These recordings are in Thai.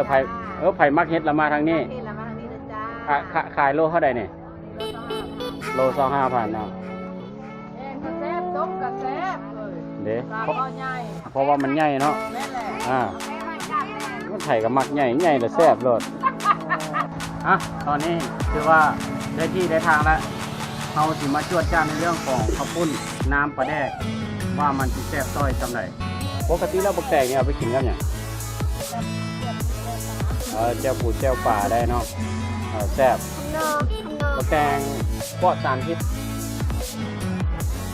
ไผ่มักเฮ็ดละมาทางนี้ขายโลเท่าใดเนี่ยโล25,000เนาะเด้เพราะว่ามันใหญ่เนาะมันไผ่กับมักใหญ่แล้วแซ่บโลดตอนนี้คือว่าได้ที่ได้ทางแล้วเราสิมาจวดจ้านในเรื่องของข้าวปุ้นน้ำปลาแดกว่ามันสิแซ่บต้อยจำได้ปกติแล้วบักแตกเนี่ยเอาไปกินกันเนี่ยเจ้าปูเจ้าป่าได้เนาะแซ่บบักแตงปลอดสารพิษ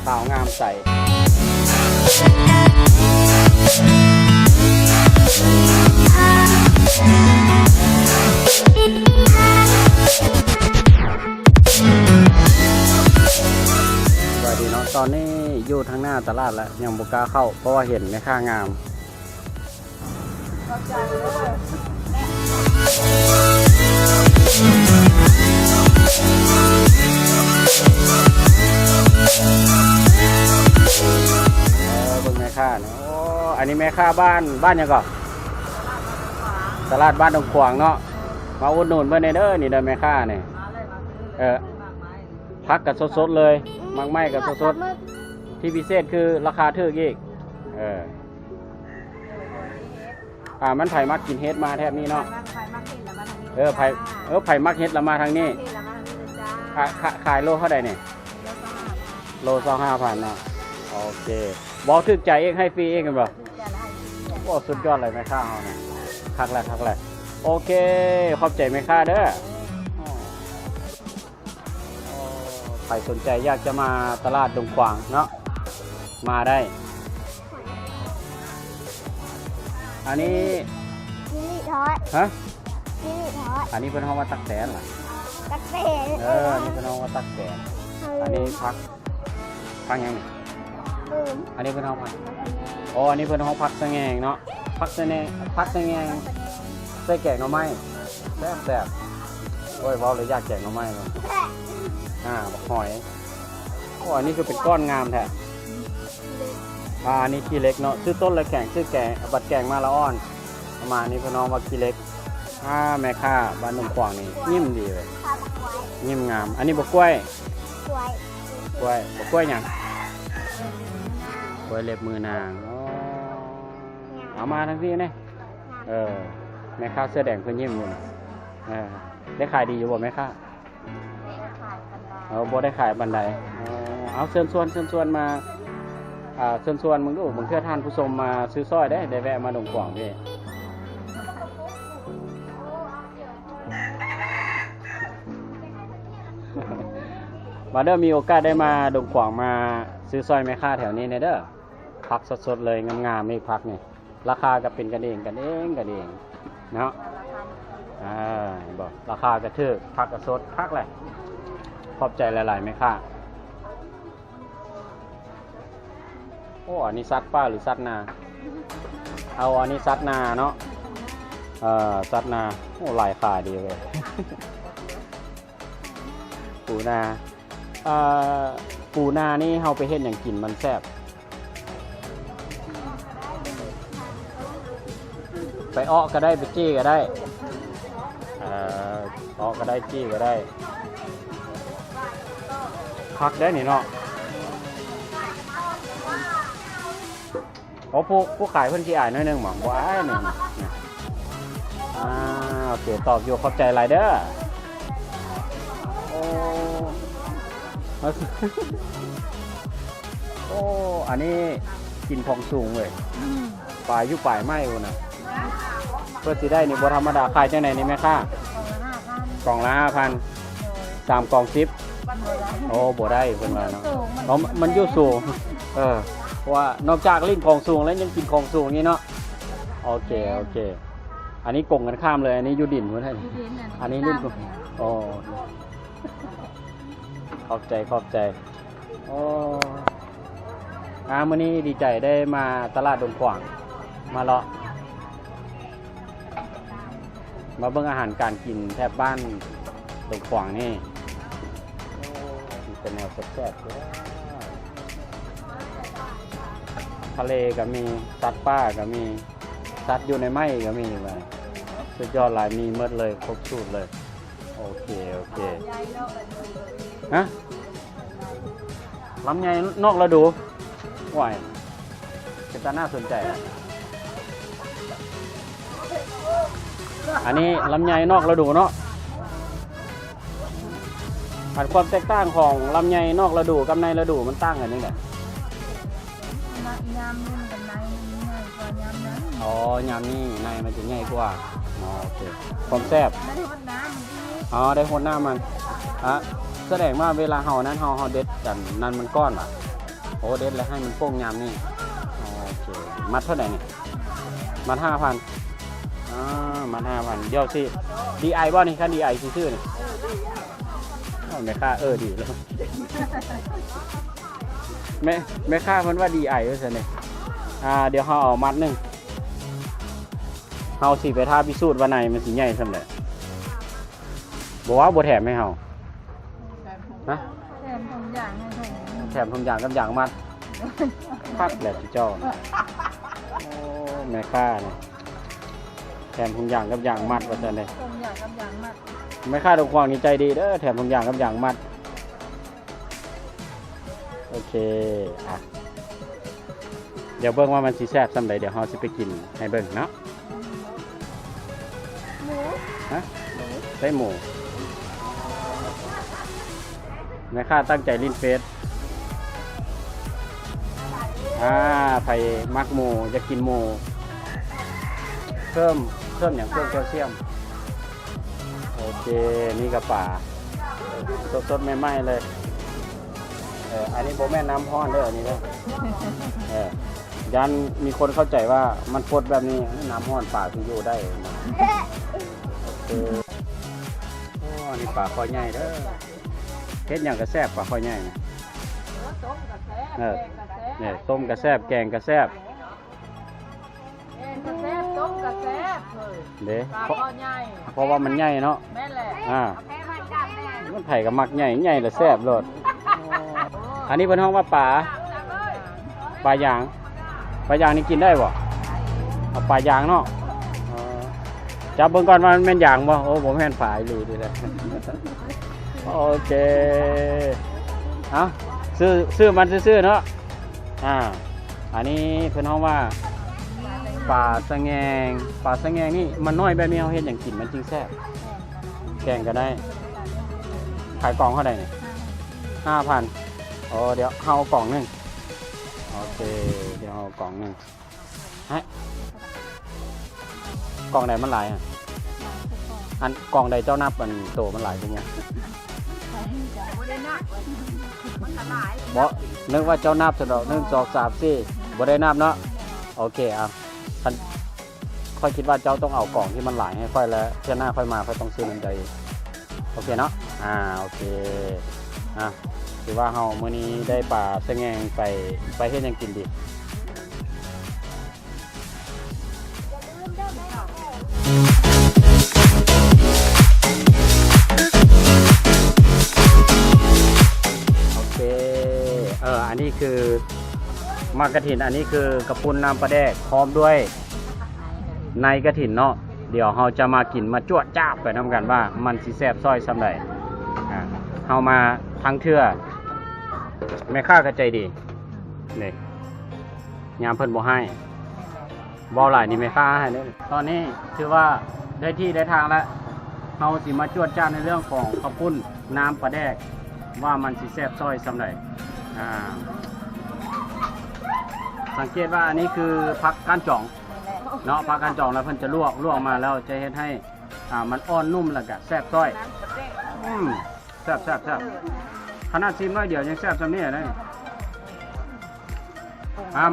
ขาวงามใสสวัสดีเนาะตอนนี้อยู่ทางหน้าตลาดแล้วยังบุกล้าเข้าเพราะว่าเห็นแม่ค้างามเบิ่งแม่ค้าเนาะอันนี้แม่ค้าบ้านยังก่อนตลาดบ้านดงขวางเนาะมาอุดหนุนเพื่อนเด้อนี่เด้อแม่ค้าเนี่ยพักกับสดๆเลยมักไม้กับสดๆที่พิเศษคือราคาถูกอีกมันไผ่มักกินเฮ็ดมาแทบนี้เนาะไผ่มักเฮ็ดละมาทางนี้ขายโลเท่าใดเนี่ยโล25,000เนาะโอเคบอกถึกใจเองให้ฟรีเองกันบ่โอ้สุดยอดเลยแม่ค้าเฮาเนี่ยทักแหละโอเคขอบใจแม่ค้าเด้อใครสนใจอยากจะมาตลาดดงขวางเนาะมาได้อันนี้นี่ทอดฮะนี่ทอดอันนี้เป็นห้องว่าตักแสนเหรอตักแสนอันนี้เป็นห้องว่าตักแสนอันนี้พักยังไงอันนี้เป็นห้องพักอันนี้เป็นห้องพักสะแงงเนาะพักสะแงงใส่แกงหน่อไม้แซ่บโอ้ยว้าวเลยอยากแกงหน่อไม้เลยบักหอยอันนี้คือเป็นก้อนงามแท้อันนี้ขี้เล็กเนาะซื้อต้นเลยแกงซื้อแกงบัดแกงมาละอ่อนประมาณนี้พี่น้องว่าขี้เล็กแม่ค้าบ้านหนุ่มขวางนี่นิ่มดีเลยนิ่มงามอันนี้บักกล้วยอย่างกล้วยเล็บมือนางเอามาทั้งที่นี่แม่ค้าเสื้อแดงเพื่อนยิ้มอยู่ได้ขายดีอยู่บ่แม่ค้าบ่ได้ขายบันไดเอาเชิญชวนมาเชิญชวนมึงดูมึงเพื่อท่านผู้ชมมาซื้อสร้อยได้แวะมาดงขวางพี่มาเด้อมีโอกาสได้มาดงขวางมาซื้อสร้อยแม่ค้าแถวนี้เด้อพักสดๆเลยงามๆนี่พักนี่ราคาก็เป็นกันเองเนาะบอกราคากระทึกพักกระสดพักแหละขอบใจหลายๆแม่ค้าอันนี้ซัดป้าหรือซัดนาเอาอันนี้ซัดนาเนาะซัดนาลายขาดีเลยปูนานี่เฮาไปเฮ็ดอย่างกินมันแซ่บไปอ้อก็ได้ไปจี้ก็ได้อ้อก็ได้จี้ก็ได้พักได้นี่เนาะผู้ขายเพิ่นขี้อายน้อยนึงหม่บ่อายนึงโอเคตอบอยู่ขอบใจหลายเด้ออันนี้กินของสูงเว้ยปลายอยู่ปลายไม้พุ่นน่ะเพื่อสิได้นี่บ่ธรรมดาขายจังได๋นี่แม่ค้ากล่องละ 5,000 3กล่อง10บ่ได้เพิ่นว่าเนาะมันอยู่สูงว่านอกจากลิ้นของสูงแล้วยังกินของสูงนี่เนาะโอเคอันนี้กงกันข้ามเลยอันนี้อยู่ดินพุ่นให้อันนี้ลิ้นขอบใจมื้อนี้ดีใจได้มาตลาดดงขวางมาเลาะมาเบิ่งอาหารการกินแถบบ้านดงขวางนี่เป็นแนวแซ่บๆทะเลก็มีสัตว์ป่าก็มีสัตว์อยู่ในไม้ก็มีไป สุดยอดหลายมีหมดเลยครบสูตรเลย โอเคฮะลำไยนอกฤดูไหวจะน่าสนใจนะอันนี้ลำไยนอกฤดูเนาะความแตกต่างของลำไยนอกฤดูกับในฤดูมันต่างกันยังไง ยามนี่มันกับในนี่ง่ายกว่ายามนั้น อ๋อยามนี้ในมันจะง่ายกว่าอ๋อโอเคความแซ่บ ได้หดน้ำมันอีก อ๋อได้คนหน้ามันแสดงว่าเวลาเฮานั้นเฮาเด็ดกันนั่นมันก้อนป่ะโอ้เด็ดแล้วให้มันโป่งยามนี่อ๋อโอเคมัดเท่าไหร่นี่มัด5,000มัด5,000เดี๋ยวสิ DI บ่นี่คัน DI ซื่อๆนี่ไม่ค่าดีแล้วแม่ค่าเพิ่นว่า DI ว่าซั่นนี่เดี๋ยวเฮาเอามัดหนึงเฮาสิไปท่าพิสูจน์ว่าในมันสิใหญ่ซำใดบ่ว่าบ่แถมให้เฮาฮะ แถมทุกอย่างให้ให้ แถมทุกอย่างกับอย่างมัดพักแหละพี่เจ้าโอ้แม่ค่านี่แถมทุกอย่างกับอย่างมัดว่าซั่นนี่ ทุกอย่างกับอย่างมาก แม่ค่าทุกควางนี่ใจดีเด้อแถมทุกอย่างกับอย่างมัดโอเคเดี๋ยวเบิ่งว่ามันสิแซ่บซำใดเดี๋ยวเฮาสิไปกินให้เบิ่งเนาะ หมู ฮะได้หมูแม่ค่าตั้งใจลิ้นเฟสไผมักหมูจะกินหมูเพิ่มอย่างเพิ่มแคลเซียมโอเคนี่กับป่าสดๆใหม่ๆเลยอันนี้โบแม่น้ำห้อนเด้ออันนี้เด้อยันมีคนเข้าใจว่ามันฟดแบบนี้น้ำห้อนป่าที่อยู่ได้นะโอ้นี่ป่าคอยใหญ่เด้อเฮ็ดอย่างกระแซบป่าคอยใหญ่ ต้มกับแซ่บ เนี่ยต้มกระแซบแกงกระแซบ กระแซ่บต้มกระแซ่บเลย เด้ ปลาก็ใหญ่ เพราะว่ามันใหญ่เนาะ แม่แหละ แพ้มันจับแม่ มันไผ่กับมักใหญ่และแซบโลดอันนี้เป็นห้องว่าป่าย่างปลาย่างนี่กินได้บ่เอาปลาย่างเนาะจับเบิ่งก่อนว่ามันแม่นย่างบ่โอ้ผมแม่นฝ่ายหลีดีเลยโอเคเอาซื้อมันซื้อเนาะอันนี้เพิ่นฮ้องว่าปลาสะแงงนี่มันน้อยแบบนี้เฮาเฮ็ดหยังกินมันจึงแซ่บแกงก็ได้ขายกล่องเท่าใดนี่ 5,000อ๋อเดี๋ยวเฮากล่องหนึงโอเคเดี๋ยวเฮากล่องหนึงฮะกล่องใดมันหลายอันกล่องใดเจ้านับมันโตมันหลายเป็นไงบ่นึกว่าเจ้านับซะดอก1 2 3 4บ่ได้นับเนาะโอเคท่านค่อยคิดว่าเจ้าต้องเอากล่องที่มันหลายให้ค่อยแล้วเทื่อหน้าค่อยมาค่อยต้องซื้อน้ำใจโอเคเนาะโอเคถือว่าเฮามื้อนี้ได้ปลาสะแงงไปเฮ็ดหยังกินดีโอเคอันนี้คือมากระถินอันนี้คือกระปุนน้ำปลาแดกพร้อมด้วยในกระถินเนาะเดี๋ยวเราจะมากินมาจวดจ้าบไปนำกันว่ามันสิแซ่บซอยซำใดเฮามาทั้งเทื่อแม่ค้าก็ใจดีนี่ยามเพิ่นบ่ให้บ่หลายนี่แม่ค้าให้เด้อตอนนี้ถือว่าได้ที่ได้ทางแล้วเฮาสิมาจวดจ้าในเรื่องของข้าวปุ้นน้ำปลาแดกว่ามันสิแซ่บซอยซำใดสังเกตว่าอันนี้คือผักก้านจ่องเนาะผักก้านจ่องแล้วเพิ่นจะลวกมาแล้วจะเฮ็ดให้มันอ่อนนุ่มแล้วก็แซ่บซอยแซ่บขนาดชิมน้อยเดียวยังแซ่บซำนี้เลย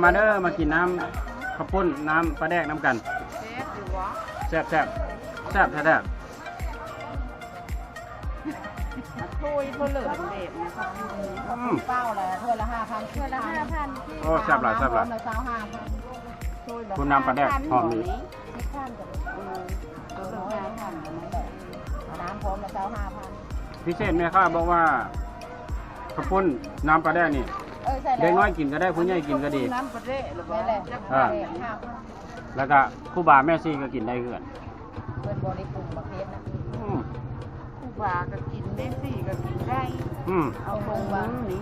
มาเด้อมากินน้ำข้าวปุ้นน้ำปลาแดกน้ำกันแซ่บแท้ ถ้วยเหลือเด็ดนะคะเป้าแหละถ้วยละ5,000ถ้วยละ5,000 โอ้แซ่บหลาย ถ้วยละ25,000คุณน้ำปลาแดกหอมดี น้ำพร้อมละ25,000 พิเศษแม่ค้าบอกว่าข้าวปุ้นน้ำปลาแดกนี่เด็กน้อยกินก็ได้ผู้ใหญ่กินก็ดี น้ำปลาเร่หรือว่าอะไร แล้วก็คู่บ่าแม่ซี่ก็กินได้เกือน เพิ่นบ่ได้ปรุงประเภทนะ ผู้บาก็กินได้สี่ก็กินได้ เอาปรุงวางนี่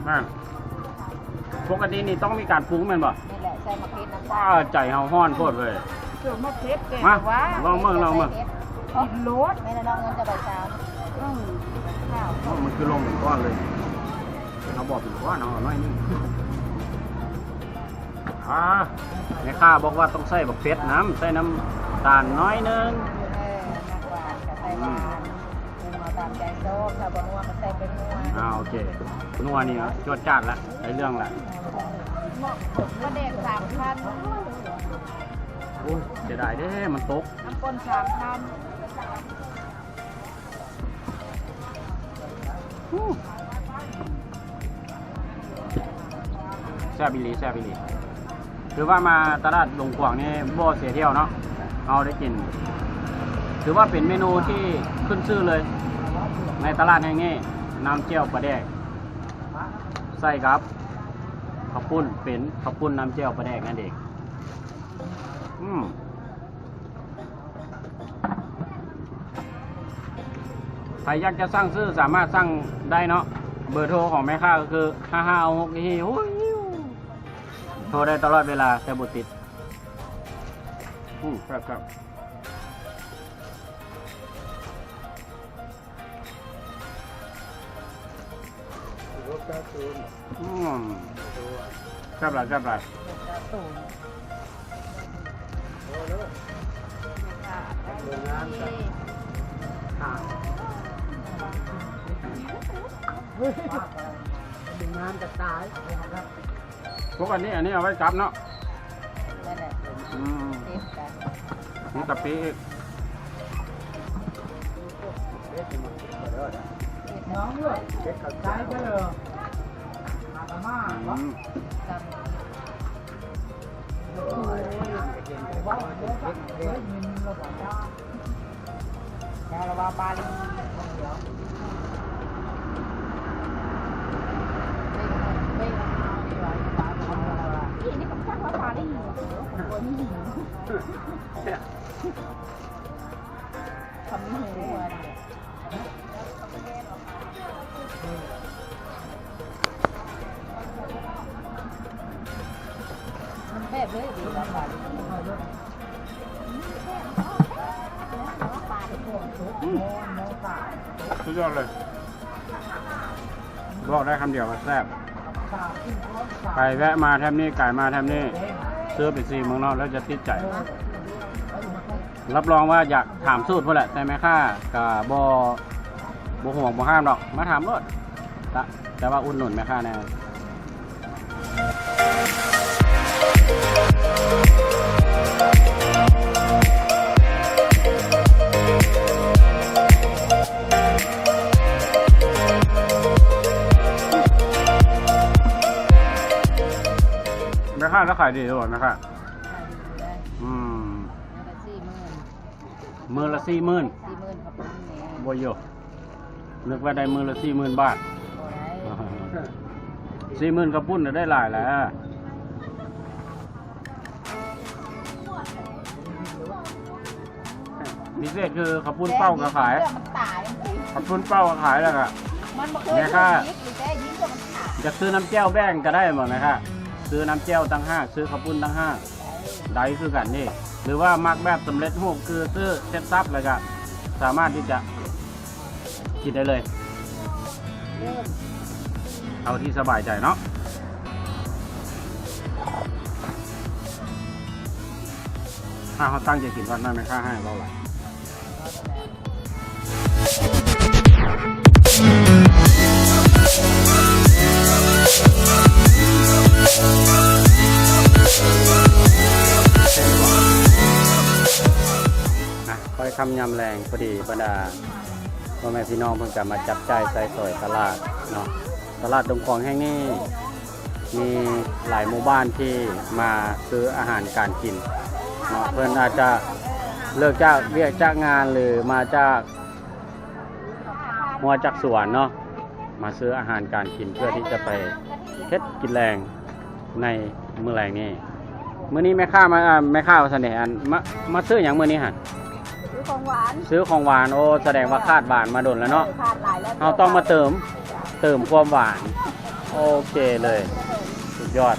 ปกตินี่ต้องมีการปรุงแม่นบ่ นี่แหละใส่มะเขือน้ำตา ว้า ล ใจเฮาฮ้อนโพดเลย เกี่ยวมาเพชรแก มา ว่า ลองเบิ่ง กินรส ไม่ได้น้องเงินจะใบชา ข้าว มันคือลงเป็นก้อนเลยเขาบอกเป็นก้อนเอาหน่อยนึงแม่ค้าบอกว่าต้องใส่บักเผ็ดน้ำใส่น้ำตาลน้อยนึง มากกว่ากับใส่หวานปรุงเอาตามใจชอบถ้าบ่นัวก็ใส่เป็นนัว โอเคนัวนี่เนาะจวดจ้านละได้เรื่องละ กระเด็ก3,000 โอ้ยเสียดายเด้มันตก น้ำปน3,000 แซ่บอีหลีแซ่บอีหลีถือว่ามาตลาดหลงขวางนี่บ่เสียเที่ยวเนาะเอาได้กิน ถือว่าเป็นเมนูที่ขึ้นชื่อเลย ในตลาดแห่งนี้น้ำเจียวปลาแดกใส่ครับข้าวปุ้นเป็นข้าวปุ้นน้ำเจียวปลาแดกนั่นเองใครอยากจะสั่งซื้อสามารถสั่งได้เนาะเบอร์โทรของแม่ค้าก็คือ5566นี่โทรได้ตลอดเวลาแต่บุติดครับ จับไร ตูน งานจะตาย พวกอันนี้เอาไว้จับเนาะ นั่นแหละเต็มกัน นี่กะปิอีก น้องเลือกใช้ไปเลยอาตมาว่าเราว่าบาลีนี่ก็ช่างว่าบาลีทำให้หัวมันแบบเลยดีแล้วบาลี สุดยอดเลยบอกได้คำเดียวว่าแซ่บไก่แวะมาแทบนี้ไก่มาแทบนี้ซื้อไปซีเมืองนอกแล้วจะติดใจ รับรองว่าอยากถามสูตรเพื่อแหละแต่แม่ค่ากับ่ห่วงบ่ห้ามดอกมาถามรถแต่ว่าอุ่นหนุนแม่ค่าแน่แม่ค่าแล้วขายดีด้วยแม่ค่ามือละ40,000ครับ บ่เยอะนึกว่าได้มือละ40,000 บาท 40,000กระปุ้นได้หลายแล้วพิเศษคือข้าวปุ้นเป้าก็ขายข้าวปุ้นเป้าก็ขายแล้วก็แม่ค่าจะซื้อน้ำแจ่วแบ่งก็ได้หมดไหมคะซื้อน้ำแจ่วตั้ง5ซื้อข้าวปุ้นตั้ง5ได้คือกันนี่หรือว่ามักแบบสำเร็จรูปคือซื้อเซ็ตซับเลยก็สามารถที่จะกินได้เลยเอาที่สบายใจเนาะถ้าเขาตั้งใจกินก่อนได้ไหมค่าให้เราหลายค่อยคำยำแรงพอดีบรรดาพ่อแม่พี่น้องเพิ่งจะมาจับจ่ายใส่สอยตลาดเนาะตลาดดงของแห่งนี้มีหลายหมู่บ้านที่มาซื้ออาหารการกินเนาะเพื่อนอาจจะเลิกจากเรียกจากงานหรือมาจากมัวจากสวนเนาะมาซื้ออาหารการกินเพื่อที่จะไปเฮ็ดกินแรงในมื้อแรงนี้มื้อนี้แม่ค้ามาแม่ค้าว่าซั่นเด้อันมาซื้อหยังมื้อนี้ฮะ ร อของหวาน ซื้อของหวานโอ้แสดงว่าขาดหวานมาโดนแล้วเนาะ ขาดหลายแล้ว เราต้องมาเติมความหวาน โอเคเลย สุดยอด